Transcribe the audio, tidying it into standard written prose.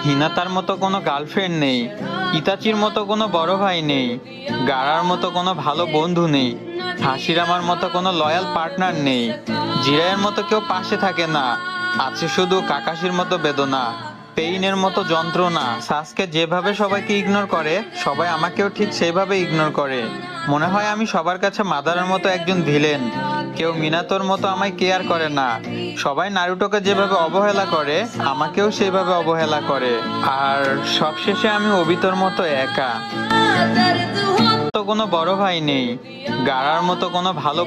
হিনাতার মতো কোনো গার্লফ্রেন্ড নেই, ইতাচির মতো কোনো বড় ভাই নেই, গারার মতো কোনো ভালো বন্ধু নেই, হাসিরামার মতো কোনো লয়াল পার্টনার নেই, জিরায়ের মতো কেউ পাশে থাকে না। আছে শুধু কাকাশির মতো বেদনা, পেইনের মতো যন্ত্রণা। সাসকে যেভাবে সবাইকে ইগনোর করে, সবাই আমাকেও ঠিক সেইভাবে ইগনোর করে। মনে হয় আমি সবার কাছে মাদারের মতো একজন ভিলেন। কেউ মিনাতোর মতো আমায় কেয়ার করে না। সবাই নারুটোকে যেভাবে অবহেলা করে, আমাকেও সেভাবে অবহেলা করে। আর সবশেষে আমি ওবিতোর মতো একা। তো কোনো বড় ভাই নেই, গারার মতো কোনো ভালো